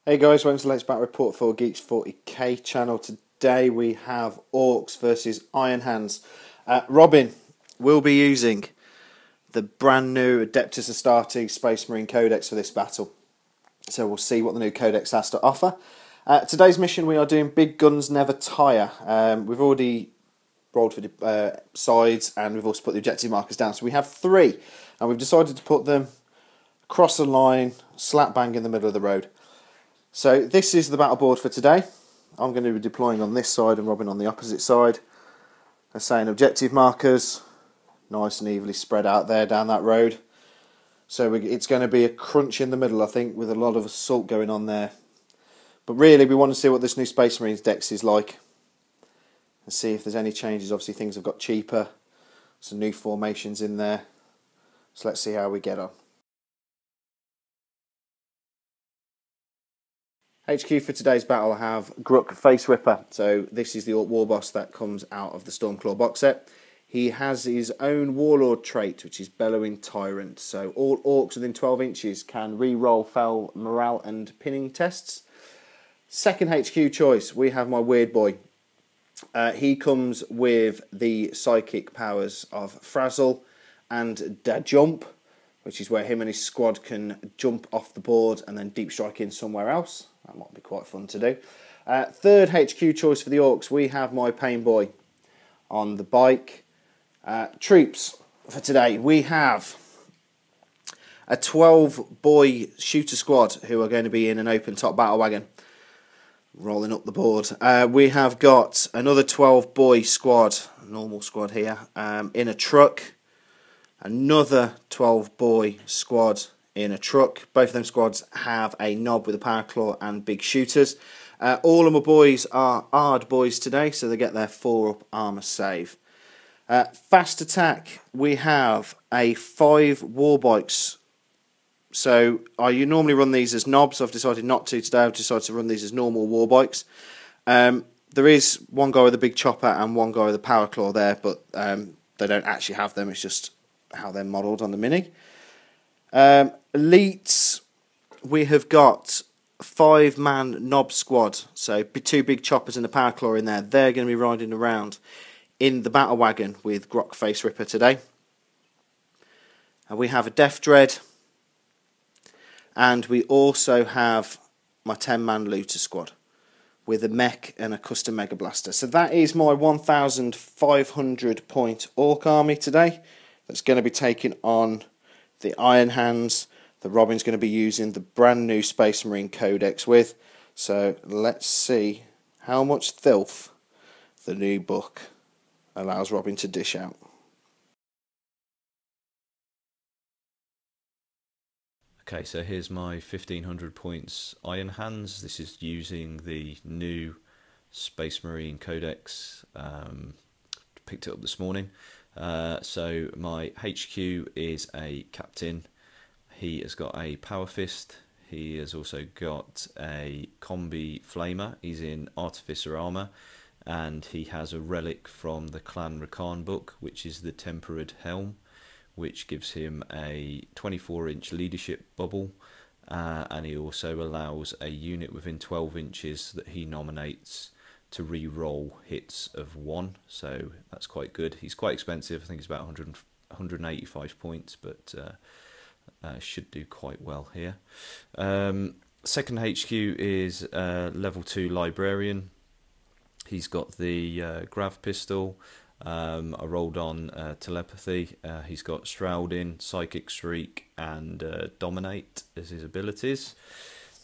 Hey guys, welcome to the latest battle report for Geeks 40k channel. Today we have Orks versus Iron Hands. Robin will be using the brand new Adeptus Astartes Space Marine Codex for this battle. So we'll see what the new Codex has to offer. Today's mission we are doing Big Guns Never Tire. We've already rolled for the sides and we've also put the objective markers down. So we have 3 and we've decided to put them across the line, slap bang in the middle of the road. So this is the battle board for today. I'm going to be deploying on this side and Robin on the opposite side. They're saying objective markers, nice and evenly spread out there down that road. So it's going to be a crunch in the middle, I think, with a lot of assault going on there. But really we want to see what this new Space Marines Dex is like. And see if there's any changes. Obviously things have got cheaper. Some new formations in there. So let's see how we get on. HQ for today's battle I have Gruk Face Ripper. So this is the Orc War Boss that comes out of the Stormclaw box set. He has his own Warlord trait, which is Bellowing Tyrant. So all Orcs within 12 inches can re-roll fell morale and pinning tests. Second HQ choice, we have my Weird Boy. He comes with the psychic powers of Frazzle and Da Jump, which is where him and his squad can jump off the board and then deep strike in somewhere else. That might be quite fun to do. Third HQ choice for the Orcs, we have my Pain Boy on the bike. Troops for today, we have a 12-boy shooter squad who are going to be in an open top battle wagon. Rolling up the board. We have got another 12-boy squad, normal squad here, in a truck. Another 12-boy squad in a truck. Both of them squads have a knob with a power claw and big shooters. All of my boys are Ard boys today, so they get their 4-up armour save. Fast attack, we have a 5 war bikes. So you normally run these as knobs. I've decided not to today. I've decided to run these as normal war bikes. There is one guy with a big chopper and one guy with a power claw there, but they don't actually have them. It's just how they're modelled on the Mini. Elites, we have got a 5-man knob squad, so 2 big choppers and a power claw in there. They're going to be riding around in the battle wagon with Grok Face Ripper today. And we have a Death Dread, and we also have my 10-man looter squad with a mech and a custom Mega Blaster. So that is my 1,500 point Orc army today. That's going to be taking on the Iron Hands that Robin's going to be using the brand new Space Marine Codex with. So let's see how much filth the new book allows Robin to dish out. Okay, so here's my 1,500 points Iron Hands. This is using the new Space Marine Codex. Picked it up this morning. So my HQ is a captain. He has got a power fist. He has also got a combi flamer. He's in artificer armor, and he has a relic from the Clan Rakan book, which is the tempered helm, which gives him a 24-inch leadership bubble, and he also allows a unit within 12 inches that he nominates to re-roll hits of 1, so that's quite good. He's quite expensive. I think he's about 185 points, but should do quite well here. Second HQ is level 2 librarian. He's got the grav pistol. I rolled on telepathy. He's got Shrouding, Psychic Shriek, and Dominate as his abilities.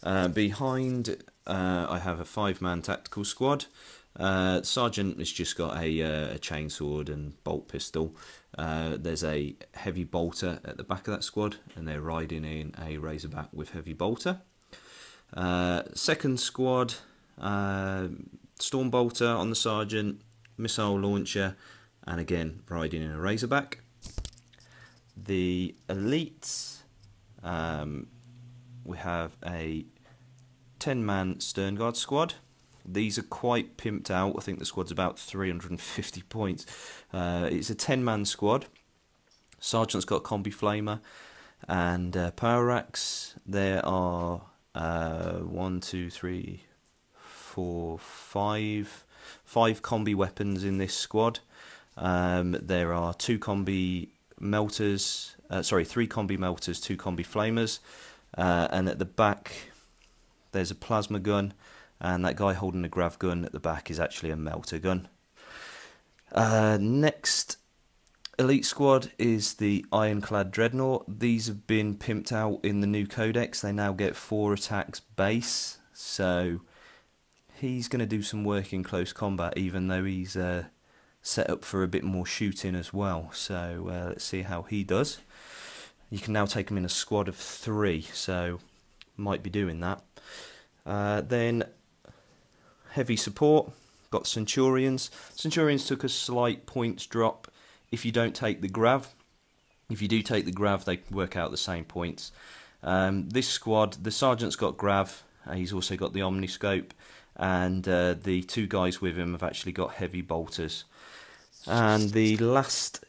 Behind, I have a 5-man tactical squad. Sergeant has just got a chainsword and bolt pistol. There's a heavy bolter at the back of that squad, and they're riding in a Razorback with heavy bolter. Second squad, storm bolter on the sergeant, missile launcher, and again riding in a Razorback. The elites, we have a 10-man Sternguard squad. These are quite pimped out. I think the squad's about 350 points. It's a 10-man squad. Sergeant's got a combi flamer and power racks. There are one, two, three, four, five combi weapons in this squad. There are three combi melters, 2 combi flamers, and at the back there's a plasma gun, and that guy holding the grav gun at the back is actually a melter gun. Next elite squad is the Ironclad Dreadnought. These have been pimped out in the new Codex. They now get 4 attacks base, so he's going to do some work in close combat, even though he's set up for a bit more shooting as well. So let's see how he does. You can now take him in a squad of 3, so might be doing that. Then heavy support, got Centurions. Centurions took a slight points drop if you don't take the grav. If you do take the grav, they work out the same points. This squad, the sergeant's got grav, he's also got the omniscope, and the 2 guys with him have actually got heavy bolters. And the last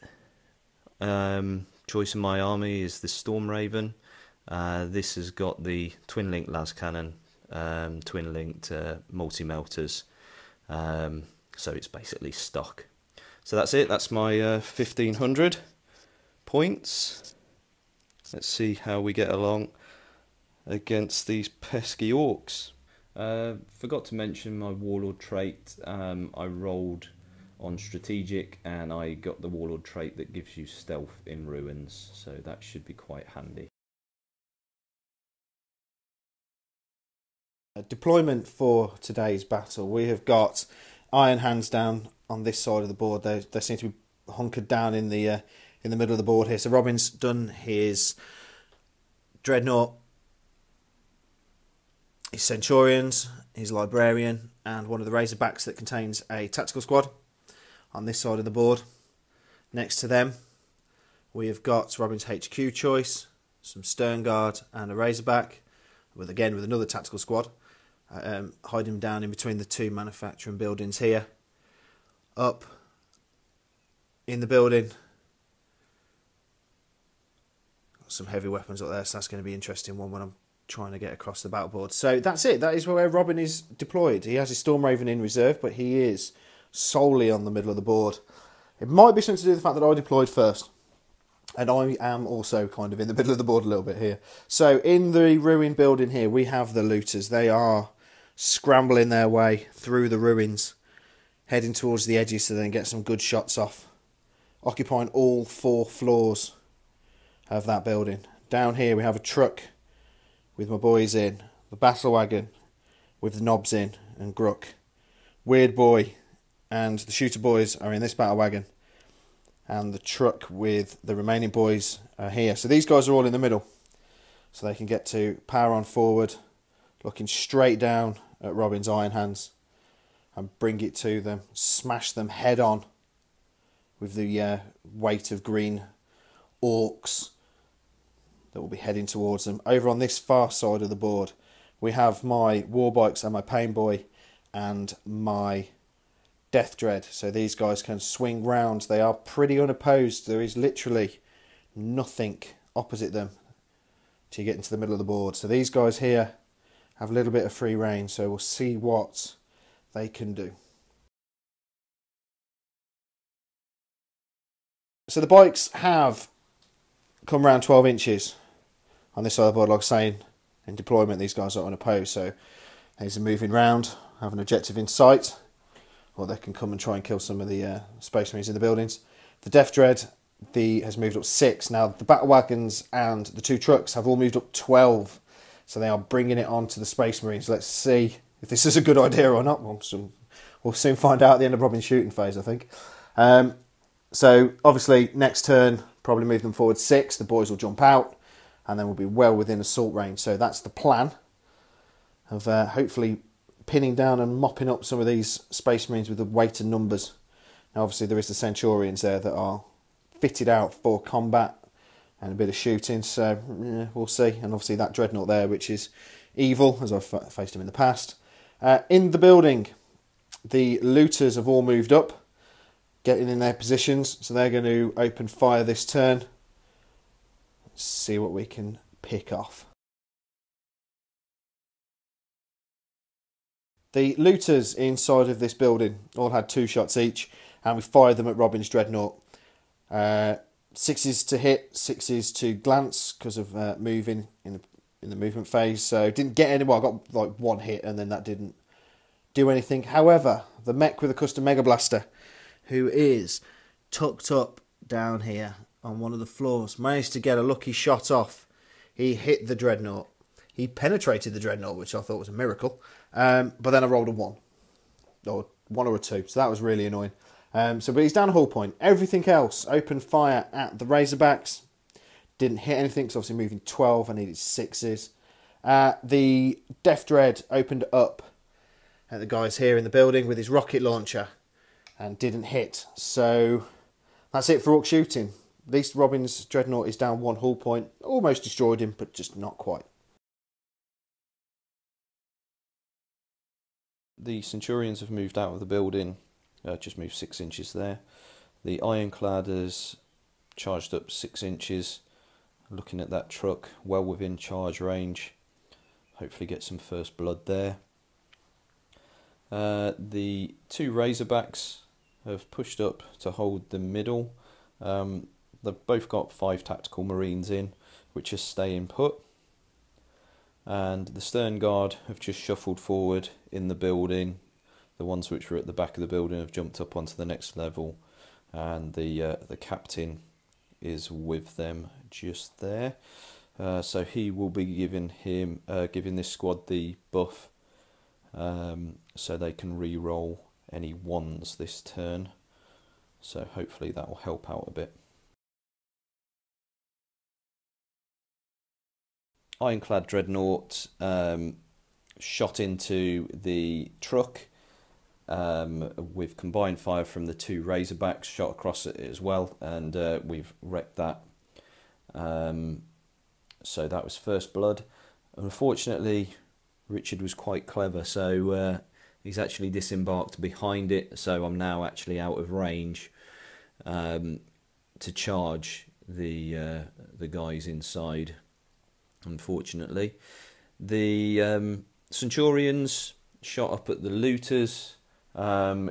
choice in my army is the Storm Raven. This has got the twin-linked las cannon, twin-linked multi-melters, so it's basically stock. So that's it, that's my 1500 points. Let's see how we get along against these pesky orcs. Forgot to mention my warlord trait. I rolled on strategic and I got the warlord trait that gives you stealth in ruins, so that should be quite handy. Deployment for today's battle. We have got Iron Hands down on this side of the board. They seem to be hunkered down in the middle of the board here. So Robin's done his Dreadnought, his Centurions, his Librarian, and one of the Razorbacks that contains a tactical squad on this side of the board. Next to them, we have got Robin's HQ choice, some Stern Guard, and a Razorback, with another tactical squad, hiding down in between the 2 manufacturing buildings here. Up in the building, got some heavy weapons up there, so that's going to be an interesting one when I'm trying to get across the battle board. So that's it. That is where Robin is deployed. He has his Storm Raven in reserve, but he is solely on the middle of the board. It might be something to do with the fact that I deployed first, and I am also kind of in the middle of the board a little bit here. So in the ruin building here, we have the looters. They are scrambling their way through the ruins, heading towards the edges to then get some good shots off, occupying all 4 floors of that building. Down here we have a truck with my boys in, the battle wagon with the knobs in and Gruck. Weird Boy and the shooter boys are in this battle wagon, and the truck with the remaining boys are here. So these guys are all in the middle, so they can get to power on forward, looking straight down at Robin's Iron Hands and bring it to them, smash them head on with the weight of green orcs that will be heading towards them. Over on this far side of the board, we have my Warbikes and my Pain Boy and my Death Dread. So these guys can swing round. They are pretty unopposed. There is literally nothing opposite them to get into the middle of the board. So these guys here have a little bit of free reign, so we'll see what they can do. So the bikes have come round 12 inches on this side of the board. Like I was saying, in deployment these guys are unopposed, so these are moving round, have an objective in sight, or they can come and try and kill some of the Space Marines in the buildings. The Death Dread has moved up 6. Now the battle wagons and the 2 trucks have all moved up 12, so they are bringing it on to the Space Marines. Let's see if this is a good idea or not. We'll soon find out at the end of Robin's shooting phase, I think. So obviously next turn, probably move them forward 6. The boys will jump out, and then we'll be well within assault range. So that's the plan of hopefully pinning down and mopping up some of these Space Marines with the weight and numbers. Now obviously there is the Centurions there that are fitted out for combat and a bit of shooting, so yeah, we'll see. And obviously that Dreadnought there, which is evil, as I've faced him in the past. In the building, the looters have all moved up, getting in their positions, so they're going to open fire this turn. Let's see what we can pick off. The looters inside of this building all had 2 shots each, and we fired them at Robin's dreadnought. 6s to hit, 6s to glance because of moving in the movement phase. So didn't get any. Well, I got like 1 hit, and then that didn't do anything. However, the mech with a custom Mega Blaster, who is tucked up down here on one of the floors, managed to get a lucky shot off. He hit the dreadnought. He penetrated the dreadnought, which I thought was a miracle. But then I rolled a 1. Or 1 or a 2. So that was really annoying. But he's down a hull point. Everything else opened fire at the Razorbacks. Didn't hit anything, because obviously moving 12, I needed 6s. The Death Dread opened up at the guys here in the building with his rocket launcher and didn't hit. So that's it for Orc shooting. At least Robin's dreadnought is down 1 hull point. Almost destroyed him, but just not quite. The Centurions have moved out of the building, just moved 6 inches there. The Ironcladders charged up 6 inches, looking at that truck, well within charge range. Hopefully get some first blood there. The 2 Razorbacks have pushed up to hold the middle. They've both got 5 tactical marines in, which are staying put. And the Stern Guard have just shuffled forward in the building. The ones which were at the back of the building have jumped up onto the next level, and the captain is with them just there. So he will be giving this squad the buff, so they can re-roll any 1s this turn. So hopefully that will help out a bit. Ironclad Dreadnought shot into the truck with combined fire from the 2 Razorbacks, shot across it as well, and we've wrecked that. So that was first blood. Unfortunately, Richard was quite clever, so he's actually disembarked behind it, so I'm now actually out of range to charge the guys inside. Unfortunately, the Centurions shot up at the looters,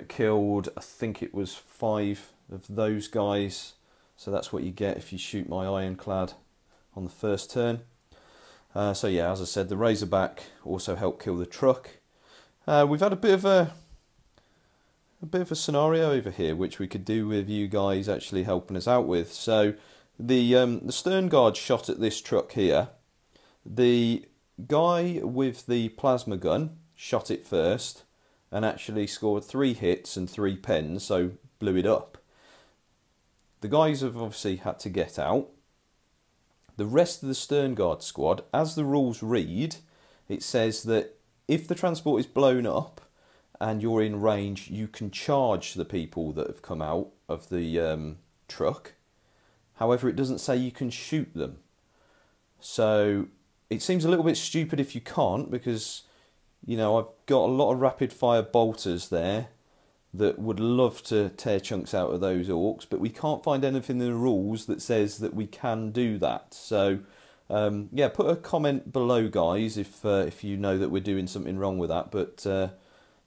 killed, I think it was 5 of those guys. So that's what you get if you shoot my Ironclad on the first turn. So yeah, as I said, the Razorback also helped kill the truck. We've had a bit of a scenario over here, which we could do with you guys actually helping us out with. So the Stern Guard shot at this truck here. The guy with the plasma gun shot it first and actually scored 3 hits and 3 pens, so blew it up. The guys have obviously had to get out. The rest of the Stern Guard squad, as the rules read, it says that if the transport is blown up and you're in range, you can charge the people that have come out of the truck. However, it doesn't say you can shoot them. So it seems a little bit stupid if you can't, because, you know, I've got a lot of rapid fire bolters there that would love to tear chunks out of those orcs, but we can't find anything in the rules that says that we can do that. So yeah, put a comment below, guys, if you know that we're doing something wrong with that. But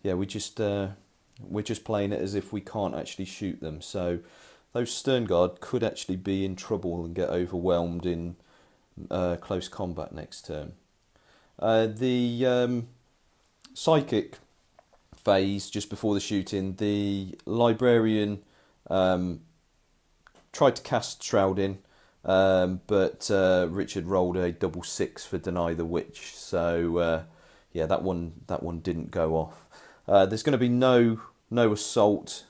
yeah, we're just playing it as if we can't actually shoot them. So those Stern Guard could actually be in trouble and get overwhelmed in close combat next turn. The psychic phase, just before the shooting, the Librarian tried to cast Shrouding, but Richard rolled a double 6 for Deny the Witch. So yeah, that one didn't go off. There's going to be no assault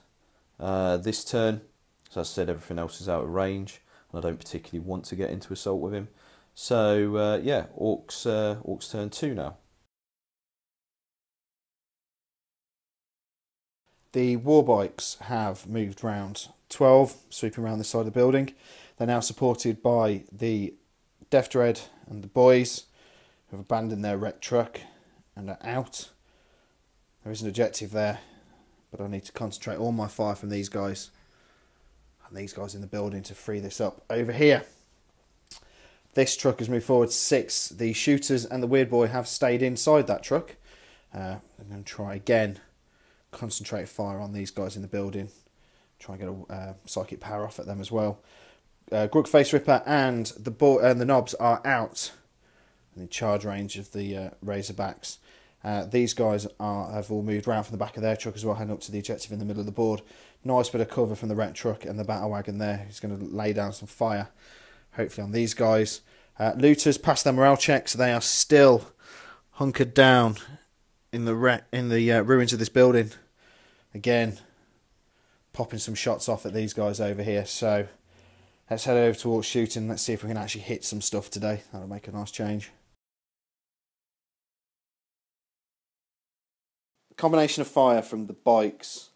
this turn. So as I said, everything else is out of range, and I don't particularly want to get into assault with him. So yeah, Orcs turn 2 now. The Warbikes have moved round 12, sweeping around this side of the building. They're now supported by the Death Dread and the boys, who have abandoned their wrecked truck and are out. There is an objective there, but I need to concentrate all my fire from these guys and these guys in the building to free this up. Over here, this truck has moved forward 6. The shooters and the weird boy have stayed inside that truck. I'm going to try again, concentrate fire on these guys in the building, try and get a psychic power off at them as well. Grug Face Ripper and the Knobs are out in the charge range of the Razorbacks. These guys have all moved round from the back of their truck as well, heading up to the objective in the middle of the board. Nice bit of cover from the ret truck and the battle wagon there, who's going to lay down some fire, hopefully on these guys. Looters passed their morale checks. They are still hunkered down in the ruins of this building. Again, popping some shots off at these guys over here. So let's head over towards shooting. Let's see if we can actually hit some stuff today. That'll make a nice change. Combination of fire from the bikes,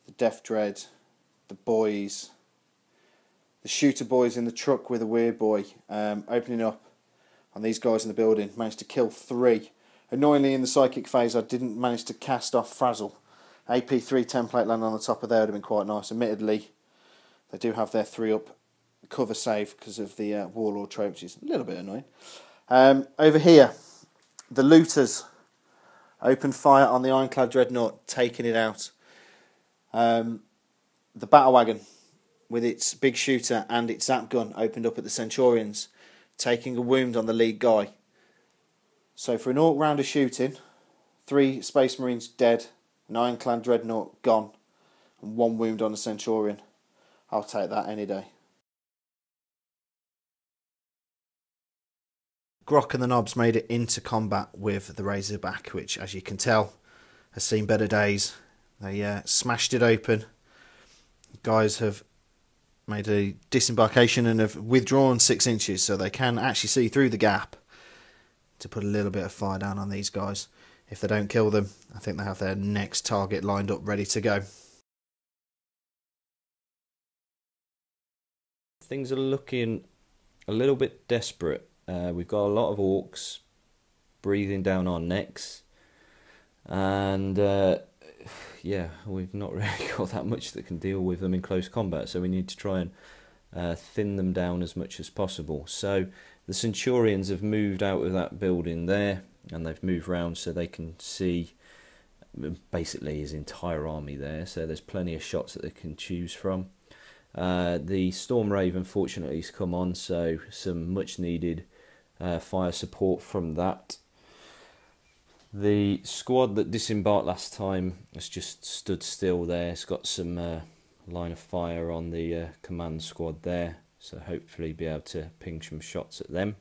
the Death Dread, the boys, the shooter boys in the truck with a weird boy, opening up on these guys in the building. Managed to kill 3. Annoyingly, in the psychic phase, I didn't manage to cast off Frazzle. AP3 template landing on the top of there would have been quite nice. Admittedly, they do have their 3-up cover save because of the Warlord trope, which is a little bit annoying. Over here, the looters opened fire on the Ironclad Dreadnought, taking it out. The battle wagon, with its big shooter and its zap gun, opened up at the Centurions, taking a wound on the lead guy. So for an Ork round of shooting, 3 Space Marines dead, an Ironclad Dreadnought gone, and 1 wound on the Centurion. I'll take that any day. Grok and the Knobs made it into combat with the Razorback, which, as you can tell, has seen better days. They smashed it open. Guys have made a disembarkation and have withdrawn 6 inches, so they can actually see through the gap to put a little bit of fire down on these guys. If they don't kill them, I think they have their next target lined up ready to go. Things are looking a little bit desperate. We've got a lot of Orks breathing down our necks, and yeah, we've not really got that much that can deal with them in close combat, so we need to try and thin them down as much as possible. So the Centurions have moved out of that building there, and they've moved round so they can see basically his entire army there, so there's plenty of shots that they can choose from. The Storm Raven fortunately has come on, so some much needed fire support from that. The squad that disembarked last time has just stood still there. It's got some line of fire on the command squad there, so hopefully be able to ping some shots at them.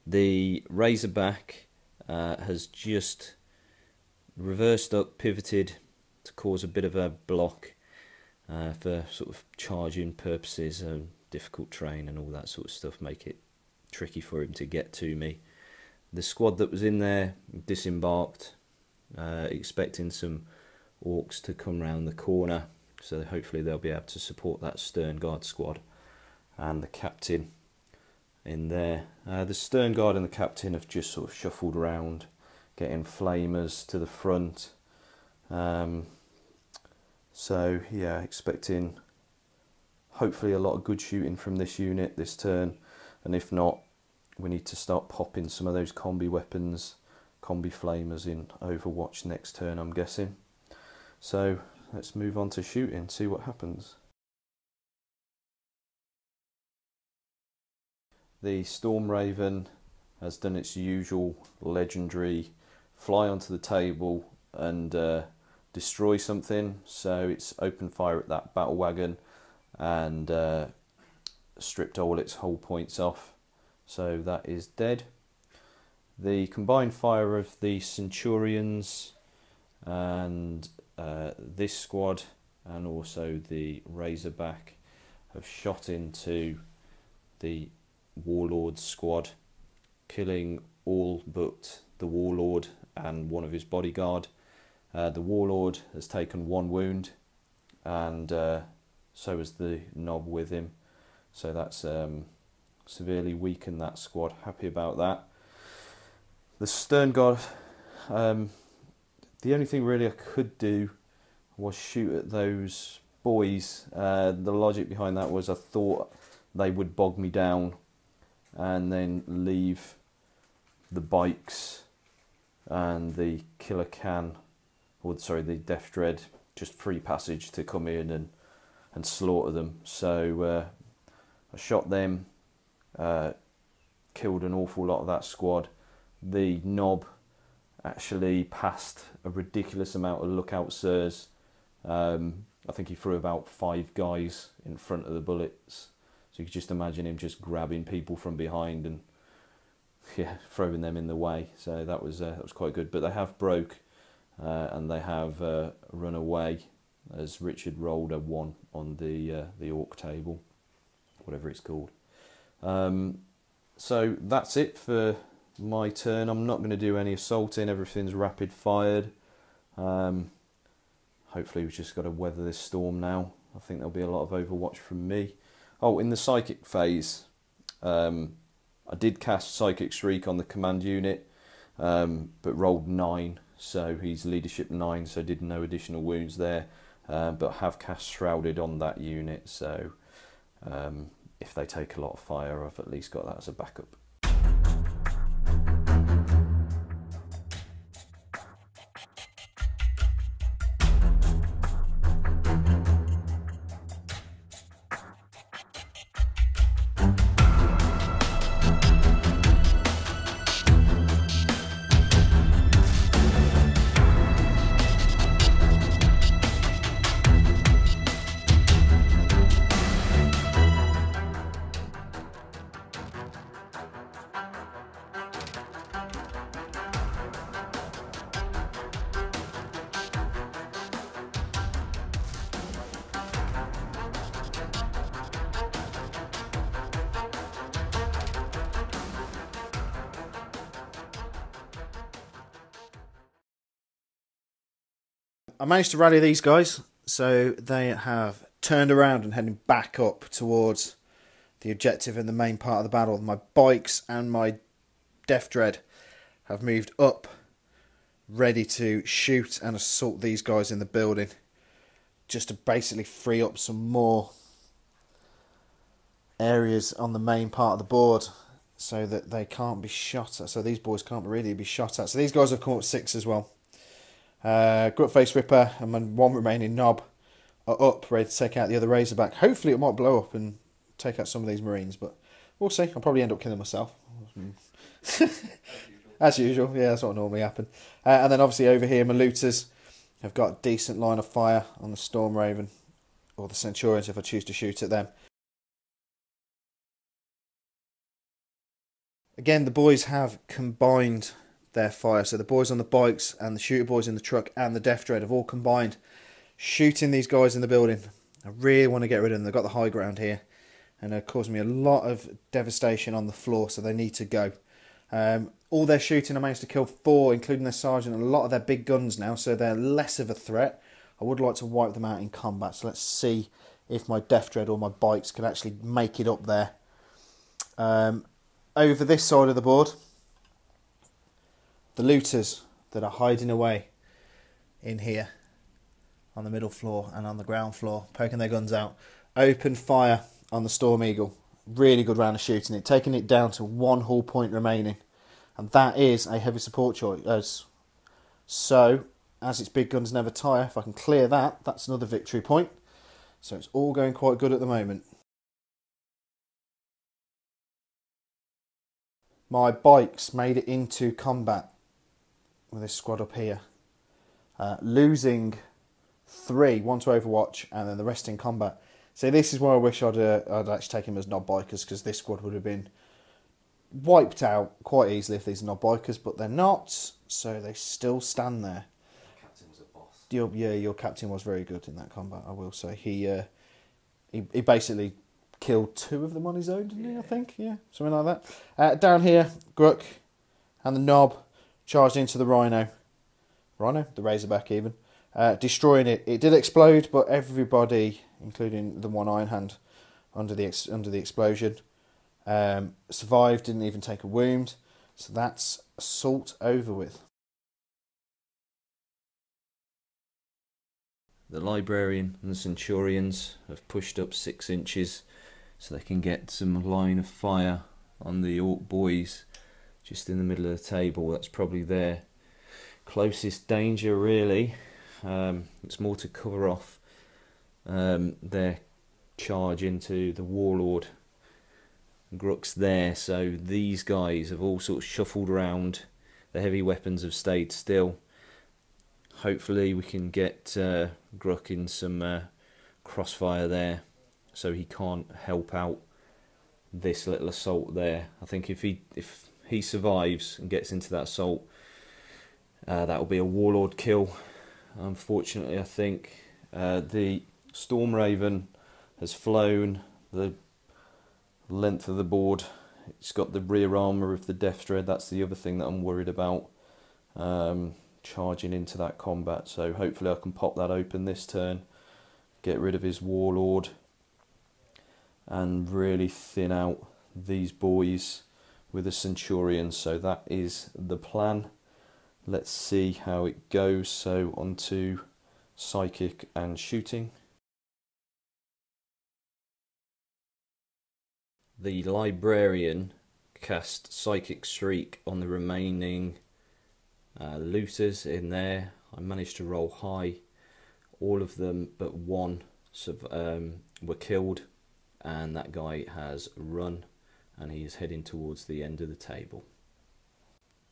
The Razorback has just reversed up, pivoted to cause a bit of a block for sort of charging purposes, difficult terrain and all that sort of stuff make it tricky for him to get to me. The squad that was in there disembarked, expecting some Orks to come round the corner, so hopefully they'll be able to support that Stern Guard squad and the captain in there. The Stern Guard and the captain have just sort of shuffled around, getting flamers to the front. So yeah, expecting hopefully a lot of good shooting from this unit this turn, and if not, we need to start popping some of those combi weapons, combi flamers in Overwatch next turn, I'm guessing. So let's move on to shooting, see what happens. The Storm Raven has done its usual legendary fly onto the table and destroy something, so it's opened fire at that battle wagon and stripped all its hull points off, so that is dead. The combined fire of the Centurions and this squad and also the Razorback have shot into the Warlord squad, killing all but the Warlord and one of his bodyguard. The Warlord has taken 1 wound, and so has the Knob with him, so that's severely weakened that squad. Happy about that. The Stern Guard, the only thing really I could do was shoot at those boys. The logic behind that was I thought they would bog me down and then leave the bikes and the killer can, or sorry, the Death Dread, just free passage to come in and slaughter them. So I shot them, killed an awful lot of that squad. The Knob actually passed a ridiculous amount of lookout sirs. I think he threw about 5 guys in front of the bullets. So you could just imagine him just grabbing people from behind and throwing them in the way. So that was quite good. But they have broke and they have run away, as Richard rolled a 1 on the Orc table, whatever it's called. So that's it for my turn. I'm not going to do any assaulting. Everything's rapid fired. Hopefully we've just got to weather this storm now. I think there'll be a lot of Overwatch from me. Oh, in the Psychic phase, I did cast Psychic Shriek on the command unit, but rolled 9, so he's leadership 9, so did no additional wounds there. But have cast Shrouded on that unit, so if they take a lot of fire, I've at least got that as a backup. I managed to rally these guys, so they have turned around and heading back up towards the objective in the main part of the battle. My bikes and my Death Dread have moved up, ready to shoot and assault these guys in the building, just to basically free up some more areas on the main part of the board so that they can't be shot at. So these boys can't really be shot at. So these guys have come up 6 as well. Grunt Face Ripper and my 1 remaining Knob are up, ready to take out the other Razorback. Hopefully it might blow up and take out some of these Marines, but we'll see. I'll probably end up killing myself. As usual, yeah, that's what normally happens. And then obviously over here, my looters have got a decent line of fire on the Storm Raven, or the Centurions if I choose to shoot at them. Again, the boys have combined their fire. So the boys on the bikes and the shooter boys in the truck and the Death Dread have all combined shooting these guys in the building. I really want to get rid of them. They've got the high ground here and they're causing me a lot of devastation on the floor, so they need to go. All their shooting, I managed to kill 4, including their sergeant, and a lot of their big guns now, so they're less of a threat. I would like to wipe them out in combat, so let's see if my Death Dread or my bikes can actually make it up there. Over this side of the board, the looters that are hiding away in here on the middle floor and on the ground floor, poking their guns out, open fire on the Storm Eagle. Really good round of shooting it, taking it down to 1 hull point remaining, and that is a heavy support choice. So, as its big guns never tire, if I can clear that, that's another victory point. So it's all going quite good at the moment. My bikes made it into combat with this squad up here, losing 3, 1 to Overwatch and then the rest in combat. So this is why I wish I'd actually taken them as Knob Bikers, because this squad would have been wiped out quite easily if these are Knob Bikers, but they're not, so they still stand there. The captain was a boss. Your captain was very good in that combat, I will say. He basically killed 2 of them on his own, didn't he, I think? Yeah, something like that. Down here, Gruck and the Knob charged into the Rhino, the Razorback even, destroying it. It did explode, but everybody, including the one Iron Hand under the explosion, survived, didn't even take a wound. So that's assault over with. The Librarian and the Centurions have pushed up 6 inches so they can get some line of fire on the Orc boys just in the middle of the table. That's probably their closest danger, really. It's more to cover off their charge into the Warlord Grooks there. So these guys have all sort of shuffled around. The heavy weapons have stayed still. Hopefully we can get Grook in some crossfire there, so he can't help out this little assault there. I think if he survives and gets into that assault, that will be a Warlord kill. Unfortunately, I think the Storm Raven has flown the length of the board. It's got the rear armour of the Death Dread. That's the other thing that I'm worried about, charging into that combat. So hopefully I can pop that open this turn, get rid of his Warlord, and really thin out these boys with the Centurions. So that is the plan. Let's see how it goes. So on to Psychic and Shooting. The Librarian cast Psychic Shriek on the remaining looters in there. I managed to roll high. All of them but one were killed, and that guy has run, and he is heading towards the end of the table.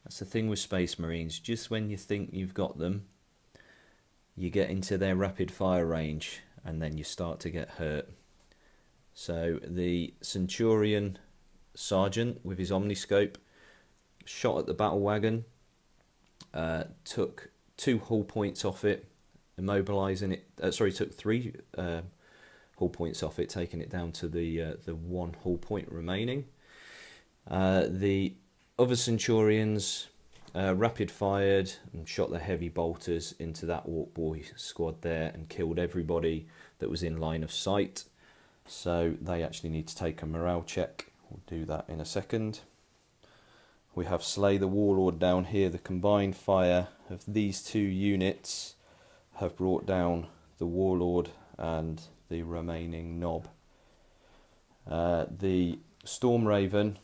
That's the thing with Space Marines. Just when you think you've got them, you get into their rapid fire range, and then you start to get hurt. So the Centurion Sergeant with his Omniscope shot at the battle wagon, took 2 hull points off it, immobilising it. Took 3 hull points off it, taking it down to the 1 hull point remaining. The other Centurions rapid fired and shot the heavy bolters into that Ork boy squad there and killed everybody that was in line of sight. So they actually need to take a morale check. We'll do that in a second. We have Slay the Warlord down here. The combined fire of these 2 units have brought down the Warlord and the remaining Nob. The Storm Raven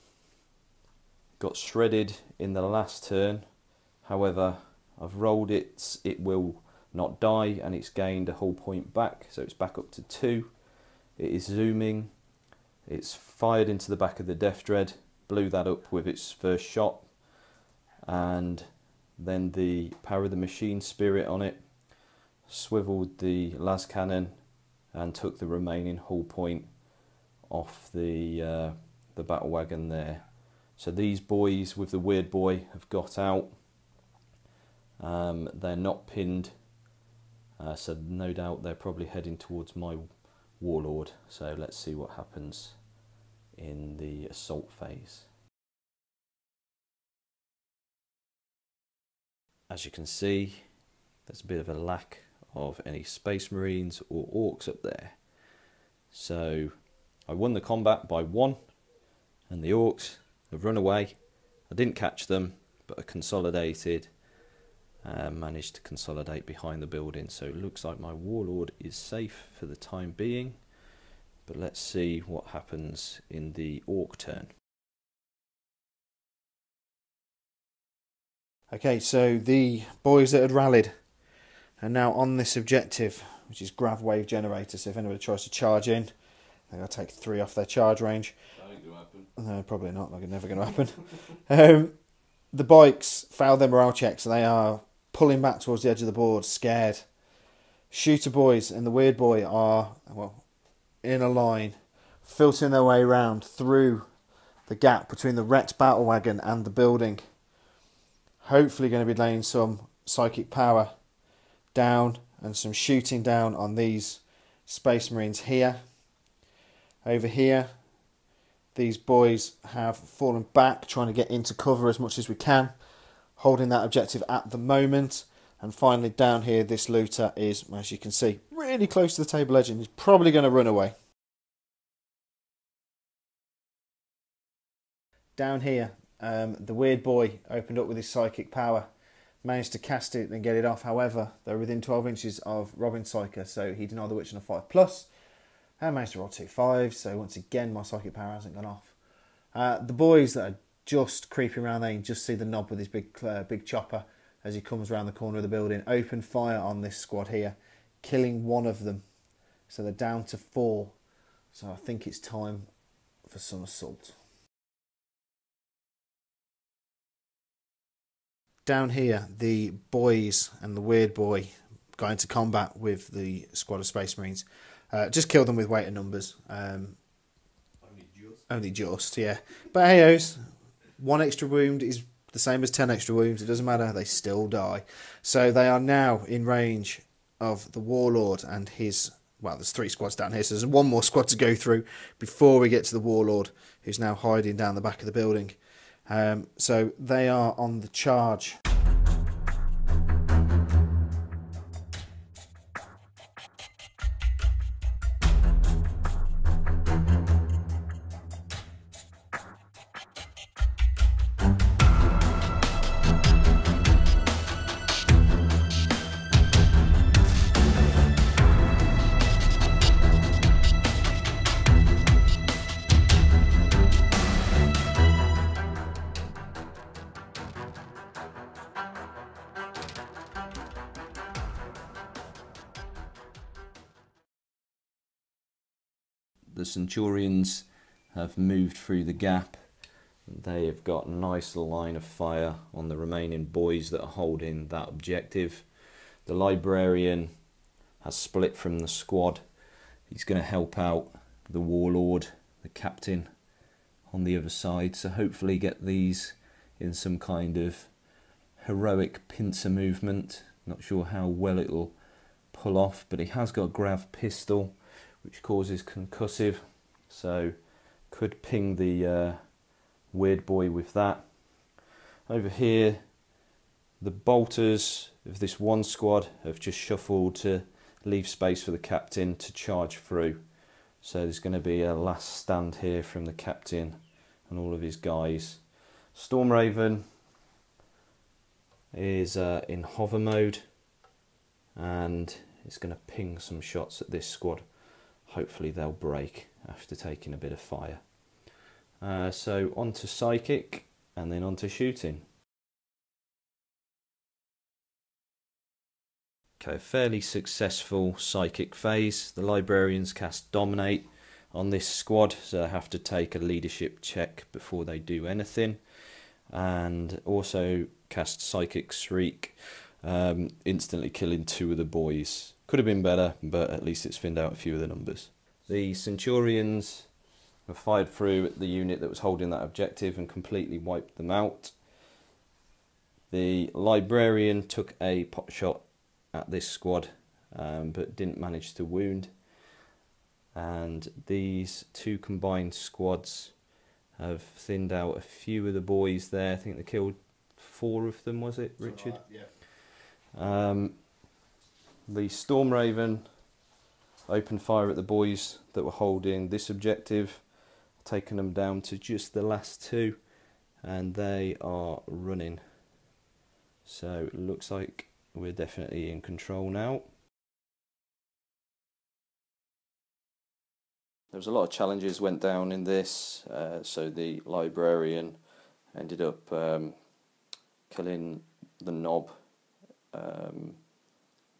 got shredded in the last turn. However, I've rolled it. It will not die, and it's gained a hull point back, so it's back up to 2. It is zooming. It's fired into the back of the Death Dread, blew that up with its first shot, and then the Power of the Machine Spirit on it swiveled the las cannon and took the remaining hull point off the battle wagon there. So these boys with the weird boy have got out. They're not pinned, so no doubt they're probably heading towards my Warlord. So let's see what happens in the assault phase. As you can see, there's a bit of a lack of any Space Marines or Orks up there. So I won the combat by 1, and the Orks have run away. I didn't catch them, but I consolidated, managed to consolidate behind the building. So it looks like my Warlord is safe for the time being, but let's see what happens in the Ork turn. Okay, so the boys that had rallied are now on this objective, which is Grav Wave Generator. So if anybody tries to charge in, they're going to take 3 off their charge range. That ain't going to happen. No, probably not. Like, it's never going to happen. The bikes failed their morale checks. They are pulling back towards the edge of the board, scared. Shooter boys and the weird boy are, well, in a line, filtering their way around through the gap between the wrecked battle wagon and the building. Hopefully going to be laying some psychic power down and some shooting down on these Space Marines here. Over here, these boys have fallen back, trying to get into cover as much as we can, holding that objective at the moment. And finally down here, this looter is, as you can see, really close to the table edge and he's probably going to run away. Down here, the weird boy opened up with his psychic power, managed to cast it and get it off. However, they're within 12 inches of Robin Psyker, so he denied the Witch on a 5+. And managed to roll 2 5s, so once again my psychic power hasn't gone off. The boys that are just creeping around there, you just see the Nob with his big chopper, as he comes around the corner of the building. Open fire on this squad here, killing one of them. So they're down to 4. So I think it's time for some assault. Down here, the boys and the weird boy got into combat with the squad of Space Marines. Just killed them with weight and numbers. Only just, yeah. But hey-os, 1 extra wound is the same as 10 extra wounds. It doesn't matter, they still die. So they are now in range of the Warlord and his... Well, there's 3 squads down here, so there's 1 more squad to go through before we get to the Warlord, who's now hiding down the back of the building. So they are on the charge. The Centurions have moved through the gap. They have got a nice line of fire on the remaining boys that are holding that objective. The Librarian has split from the squad. He's going to help out the Warlord, the Captain, on the other side. So hopefully get these in some kind of heroic pincer movement. Not sure how well it'll pull off, but he has got a grav pistol, which causes concussive, so could ping the weird boy with that. Over here, the bolters of this one squad have just shuffled to leave space for the captain to charge through. So there's going to be a last stand here from the captain and all of his guys. Stormraven is in hover mode and is going to ping some shots at this squad. Hopefully they'll break after taking a bit of fire. So on to psychic and then on to shooting. Okay, fairly successful psychic phase. The Librarians cast Dominate on this squad, so they have to take a leadership check before they do anything. And also cast Psychic Shriek, instantly killing 2 of the boys. Could have been better, but at least it's thinned out a few of the numbers. The Centurions have fired through at the unit that was holding that objective and completely wiped them out. The Librarian took a pot shot at this squad, but didn't manage to wound. And these 2 combined squads have thinned out a few of the boys there. I think they killed 4 of them, was it, Richard? Yeah. The Stormraven opened fire at the boys that were holding this objective, taking them down to just the last 2, and they are running. So it looks like we're definitely in control now. There was a lot of challenges went down in this, so the Librarian ended up killing the Knob.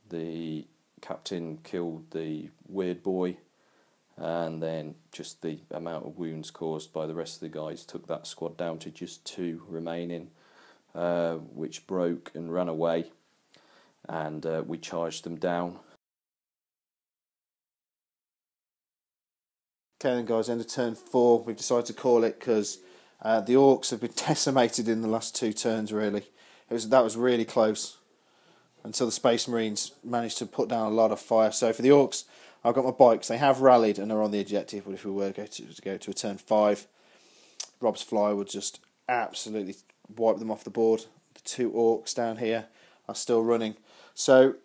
The captain killed the weird boy, and then just the amount of wounds caused by the rest of the guys took that squad down to just 2 remaining, which broke and ran away, and we charged them down. Okay then guys, end of turn 4. We've decided to call it because the Orks have been decimated in the last 2 turns really. That was really close until the Space Marines managed to put down a lot of fire. So for the Orks, I've got my bikes. They have rallied and are on the objective, but if we were to go to a turn 5, Rob's fly would just absolutely wipe them off the board. The 2 Orks down here are still running. So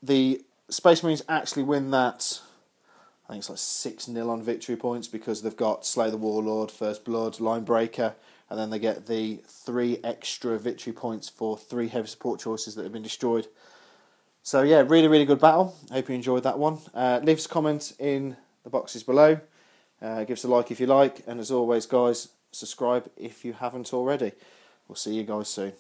the Space Marines actually win that, I think it's like 6-0 on victory points, because they've got Slay the Warlord, First Blood, Line Breaker, and then they get the 3 extra victory points for 3 heavy support choices that have been destroyed. So yeah, really, really good battle. Hope you enjoyed that one. Leave us a comment in the boxes below. Give us a like if you like. And as always, guys, subscribe if you haven't already. We'll see you guys soon.